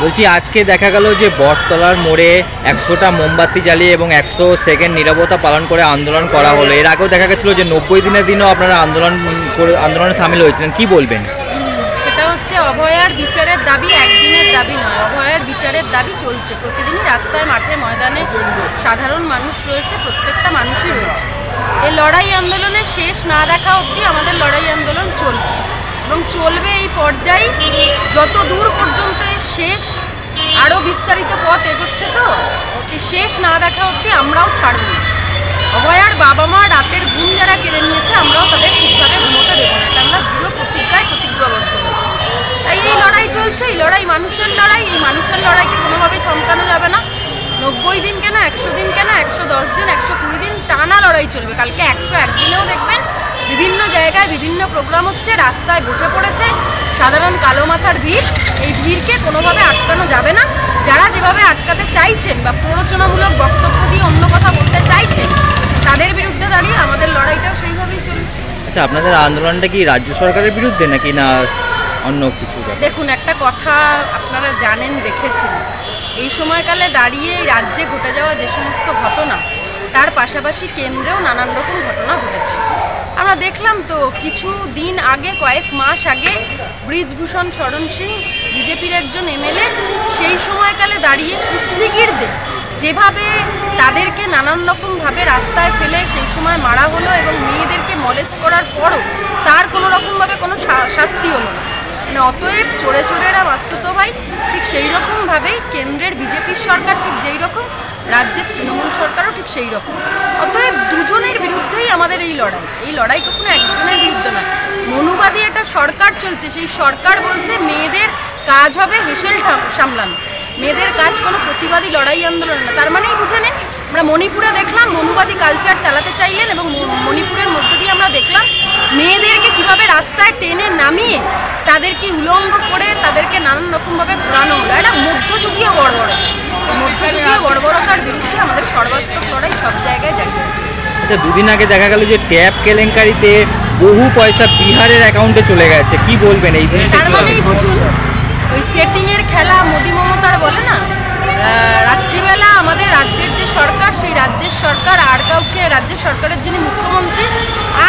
বলছি আজকে দেখা গেল যে বটতলার মোড়ে 100টা মোমবাতি জ্বালিয়ে এবং 100 সেকেন্ড নীরবতা পালন করে আন্দোলন করা হলো। এর আগেও দেখা গেছিলো যে 90 দিনের দিনও আপনারা আন্দোলনে সামিল হয়েছিলেন, কি বলবেন? সেটা হচ্ছে অভয়ার বিচারের দাবি, একদিনের দাবি নয়, অভয়ার বিচারের দাবি চলছে। প্রতিদিনই রাস্তায়, মাঠে, ময়দানে সাধারণ মানুষ রয়েছে, প্রত্যেকটা মানুষই রয়েছে। এই লড়াই আন্দোলনের শেষ না দেখা অবধি আমাদের লড়াই আন্দোলন চলবে এবং চলবে এই পর্যায়ে যত দূর পর্যন্ত শেষ আরও বিস্তারিত পথ এগোচ্ছে। তো এই শেষ না দেখা অবধি আমরাও ছাড়ব না। অভয়ার বাবা মা রাতের ঘুম যারা কেড়ে নিয়েছে, আমরাও তাদের ঠিকভাবে ঘুমোতে দেবো না। এটা আমরা দৃঢ় প্রতিজ্ঞাবদ্ধ হয়েছি। তাই এই লড়াই চলছে, এই লড়াই মানুষের লড়াই। এই মানুষের লড়াইকে কোনোভাবেই থমকানো যাবে না। 90 দিন কেন, 100 দিন কেন, 110 দিন, 120 দিন টানা লড়াই চলবে। কালকে 101 দিনেও দেখবেন বিভিন্ন জায়গায় বিভিন্ন প্রোগ্রাম হচ্ছে, রাস্তায় বসে পড়েছে সাধারণ কালো মাথার ভিড়। এই ভিড়কে কোনোভাবে আটকানো যাবে না। যারা যেভাবে আটকাতে চাইছেন বা প্ররোচনামূলক বক্তব্য দিয়ে অন্য কথা বলতে চাইছেন, তাদের বিরুদ্ধে দাঁড়িয়ে আমাদের লড়াইটাও সেইভাবেই চলবে। আচ্ছা, আপনাদের আন্দোলনটা কি রাজ্য সরকারের বিরুদ্ধে নাকি না অন্য কিছু? দেখুন, একটা কথা আপনারা জানেন, দেখেছেন, এই সময়কালে দাঁড়িয়ে রাজ্যে ঘটে যাওয়া যে সমস্ত ঘটনা, তার পাশাপাশি কেন্দ্রেও নানান রকম ঘটনা ঘটেছে। আমরা দেখলাম তো কিছু দিন আগে, কয়েক মাস আগে ব্রিজভূষণ শরণ সিং, বিজেপির একজন এমএলএ, সেই সময়কালে দাঁড়িয়ে কুস্তিগিরদের যেভাবে তাদেরকে নানান রকমভাবে রাস্তায় ফেলে সেই সময় মারা হলো এবং মেয়েদেরকে মলেস্ট করার পরও তার কোনো রকমভাবে কোনো শাস্তি হলো না। মানে অতএব চোরে চোরেরা বাস্তুত ভাই, ঠিক সেই রকমভাবেই কেন্দ্রের বিজেপির সরকার ঠিক যেই রকম, রাজ্যের তৃণমূল সরকারও ঠিক সেই রকম। অতএব দুজনের বিরুদ্ধেই আমাদের এই লড়াই। এই লড়াই কখনো একজনের বিরুদ্ধে না। মনুবাদী একটা সরকার চলছে, সেই সরকার বলছে মেয়েদের কাজ হবে হেসেল সামলানো, মেয়েদের কাজ কোনো প্রতিবাদী লড়াই আন্দোলন না। তার মানেই বুঝে নেন, আমরা মণিপুরে দেখলাম মনুবাদী কালচার চালাতে চাইলেন এবং মণিপুরের মধ্য দিয়ে আমরা দেখলাম মেয়েদেরকে কীভাবে রাস্তায় টেনে নামিয়ে তাদেরকে উলঙ্গ করে তাদেরকে নানান রকমভাবে ঘোরানো হলো। এটা মধ্যযুগীয় বর্বরতার বিরুদ্ধে আমাদের সর্বাত্মক লড়াই সব জায়গায় জারি আছে। আচ্ছা, দুদিন আগে দেখা গেল যে ট্যাব কেলেঙ্কারিতে বহু পয়সা বিহারের অ্যাকাউন্টে চলে গেছে, কি বলবেন এই জিনিসটা? তার মানেই বুঝুন, ওই সেটিংয়ের খেলা মোদি মমতার বলে না। রাত্রিবেলা আমাদের রাজ্যের যে সরকার, সেই রাজ্যের সরকার আর কাউকে, রাজ্যের সরকারের যিনি মুখ্যমন্ত্রী,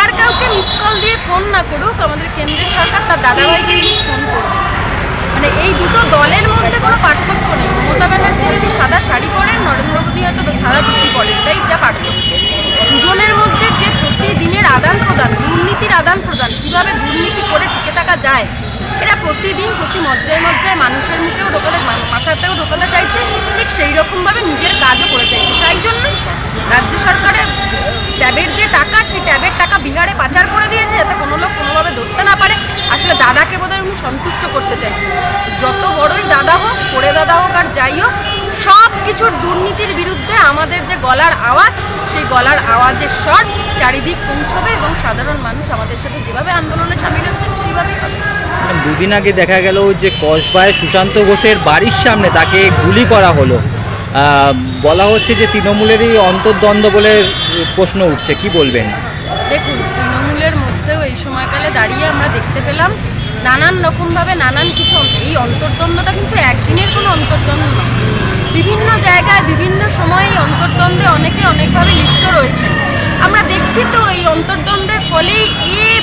আর কাউকে মিস কল দিয়ে ফোন না করুক, আমাদের কেন্দ্রের সরকার তার দাদাভাইকে দিয়ে ফোন করবে। মানে এই দুটো দলের মধ্যে কোনো পার্থক্য নেই। মমতা ব্যানার্জি যদি সাদা শাড়ি পরেন, নরেন্দ্র মোদী হয়তো সাদা ধুতি পরেন, তাই যা পার্থক্য। দুজনের মধ্যে যে প্রতিদিনের আদান প্রদান, দুর্নীতির আদান প্রদান, কীভাবে দুর্নীতি করে টিকে থাকা যায়, এটা প্রতিদিন প্রতি মজ্জায় মানুষের মুখেও ঢোকাতে, মাথাতেও ঢোকাতে চাইছে, ঠিক সেই রকমভাবে নিজের কাজও করে চাইছে। তাই জন্য রাজ্য সরকারের ট্যাবের যে টাকা, সেই ট্যাবের টাকা বিহারে পাচার করে দিয়েছে, যাতে কোনো লোক কোনোভাবে ধরতে না পারে। আসলে দাদাকে বোধহয় উনি সন্তুষ্ট করতে চাইছে। যত বড়ই দাদা হোক, পড়ে দাদা হোক আর যাই হোক, সব কিছুর দুর্নীতির বিরুদ্ধে আমাদের যে গলার আওয়াজ, সেই গলার আওয়াজের স্বর চারিদিক পৌঁছবে এবং সাধারণ মানুষ আমাদের সাথে যেভাবে আন্দোলনে সামিল হচ্ছে সেইভাবেই হবে। দুদিন আগে দেখা গেল যে কসবায় সুশান্ত ঘোষের বাড়ির সামনে তাকে গুলি করা হলো। বলা হচ্ছে যে তৃণমূলেরই অন্তর্দ্বন্দ্ব বলে প্রশ্ন উঠছে, কি বলবেন? দেখুন, তৃণমূলের মধ্যেও এই সময়কালে দাঁড়িয়ে আমরা দেখতে পেলাম নানান রকমভাবে নানান কিছু। এই অন্তর্দ্বন্দ্বটা কিন্তু একদিনের কোনো অন্তর্দ্বন্দ্ব নয়। বিভিন্ন জায়গায় বিভিন্ন সময়ে এই অন্তর্দ্বন্দ্বে অনেকে অনেকভাবে লিপ্ত রয়েছে। আমরা দেখছি তো এই অন্তর্দ্বন্দ্বের ফলেই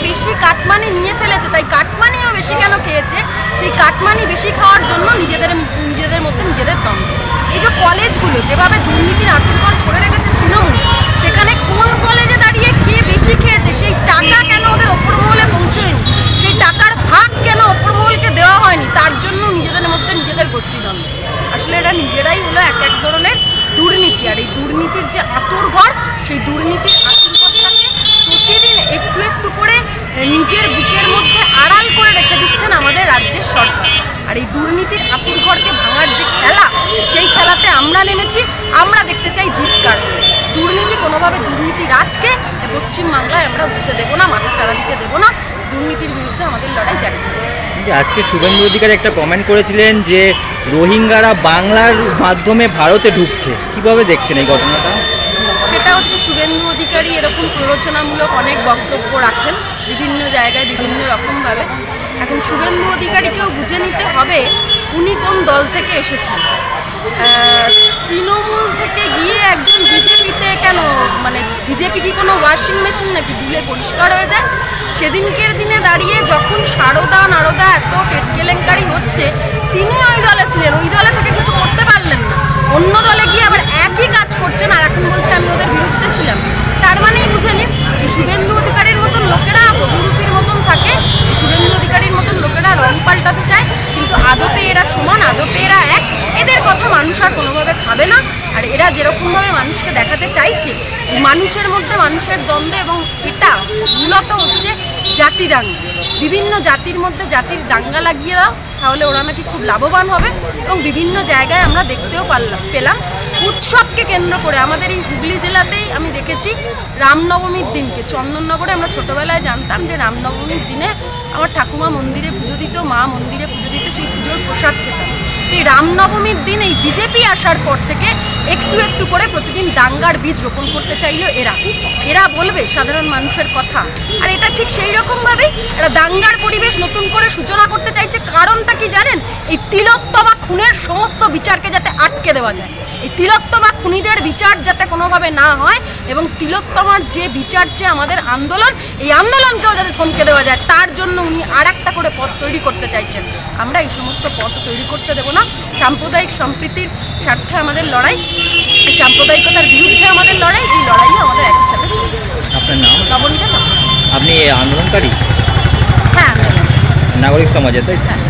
বেশি কাটমানি নিয়ে ফেলেছে। তাই কাটমানিও বেশি কেন খেয়েছে, সেই কাটমানি বেশি খাওয়ার জন্য নিজেদের মধ্যে নিজেদের দ্বন্দ্ব। এই যে কলেজগুলো যেভাবে দুর্নীতির আতঙ্কন করে রেখেছে তৃণমূল, সেখানে কোন কলেজে দাঁড়িয়ে কে বেশি খেয়েছে, সেই টাকা কেন ওদের ওপর মহলে পৌঁছয়নি, সেই টাকার ভাগ কেন ওপর মহলকে দেওয়া হয়নি, তার জন্য নিজেদের মধ্যে নিজেদের গোষ্ঠীদ্বন্দ্ব। আসলে এটা নিজেরাই হলো এক এক ধরনের দুর্নীতি। আর এই দুর্নীতির যে আঁতুড়ঘর, সেই দুর্নীতির আঁতুড়ঘরটাকে প্রতিদিন একটু একটু করে নিজের বুকের মধ্যে আড়াল করে রেখে দিচ্ছেন আমাদের রাজ্যের সরকার। আর এই দুর্নীতির আঁতুড়ঘরকে ভাঙার যে খেলা, সেই খেলাতে আমরা নেমেছি। আমরা দেখতে চাই জিতকার। দুর্নীতি কোনোভাবে, দুর্নীতি রাজকে পশ্চিমবাংলায় আমরা উঠতে দেবো না, মাথা চাড়া দিতে দেবো না। দুর্নীতির বিরুদ্ধে আমাদের লড়াই জারি থাকবে। আজকে শুভেন্দু অধিকারী একটা কমেন্ট করেছিলেন যে রোহিঙ্গারা বাংলার মাধ্যমে ভারতে ঢুকছে, কিভাবে দেখছেন এই ঘটনাটা? সেটা হচ্ছে শুভেন্দু অধিকারী এরকম প্ররোচনামূলক অনেক বক্তব্য রাখেন বিভিন্ন জায়গায় বিভিন্ন রকমভাবে। এখন শুভেন্দু অধিকারীকেও বুঝে নিতে হবে উনি কোন দল থেকে এসেছেন। তৃণমূল থেকে গিয়ে একজন বিজেপিতে কেন, মানে বিজেপি কি কোনো ওয়াশিং মেশিন নাকি ধুলে পরিষ্কার হয়ে যায়? সেদিনকের দিনে দাঁড়িয়ে যখন সারদা নারদা এত পেট কেলেঙ্কারি হচ্ছে, তিনি ওই দলে ছিলেন, ওই দলে থেকে কিছু করতে পারলেন না, অন্য দলে গিয়ে আবার একই কাজ করছেন, আর এখন বলছে আমি ওদের বিরুদ্ধে ছিলাম। তার মানেই বুঝে নিন এই শুভেন্দু অধিকারীর মতন লোকেরা বহুরূপীর মতন থাকে, এই শুভেন্দু অধিকারীর মতন লোকেরা রং পাল্টাতে চায়, কিন্তু আদতে এরা সমান, আদতে এরা এক। এদের কথা মানুষ আর কোনোভাবে খাবে না। আর এরা যেরকমভাবে মানুষকে দেখাতে চাইছে মানুষের মধ্যে মানুষের দ্বন্দ্ব, এবং এটা মূলত হচ্ছে জাতি দাঙ্গা, বিভিন্ন জাতির মধ্যে জাতির দাঙ্গা লাগিয়ে দাও, তাহলে ওরা নাকি খুব লাভবান হবে। এবং বিভিন্ন জায়গায় আমরা দেখতেও পেলাম উৎসবকে কেন্দ্র করে। আমাদের এই হুগলি জেলাতেই আমি দেখেছি রামনবমীর দিনকে চন্দননগরে আমরা ছোটোবেলায় জানতাম যে রামনবমীর দিনে আমার ঠাকুমা মন্দিরে পুজো দিত, মা মন্দিরে পুজো দিত, সেই পুজোর প্রসাদ খেতাম। সেই রামনবমীর দিন এই বিজেপি আসার পর থেকে একটু একটু করে প্রতিদিন দাঙ্গার বীজ রোপণ করতে চাইলো এরা বলবে সাধারণ মানুষের কথা। আর এটা ঠিক সেই রকমভাবেই এরা দাঙ্গার পরিবেশ নতুন করে সূচনা করতে চাইছে। কারণটা কি জানেন? এই তিলোত্তমা খুনের সমস্ত বিচারকে যাতে আটকে দেওয়া যায়, এই তিলোত্তমা খুনিদের বিচার যাতে কোনোভাবে না হয়, এবং তিলোত্তমার যে বিচার চেয়ে আমাদের আন্দোলন, এই আন্দোলনকেও যাতে থমকে দেওয়া যায়, তার জন্য উনি আর একটা করে পথ তৈরি করতে চাইছেন। আমরা এই সমস্ত পথ তৈরি করতে দেব না। সাম্প্রদায়িক সম্প্রীতির স্বার্থে আমাদের লড়াই, এই সাম্প্রদায়িকতার বিরুদ্ধে আমাদের লড়াই, এই লড়াইও আমাদের একই সাথে চলবে। আপনার নাম? নবনীতা চক্রবর্তী। আপনি আন্দোলনকারী? হ্যাঁ, নাগরিক সমাজে, তাই? হ্যাঁ।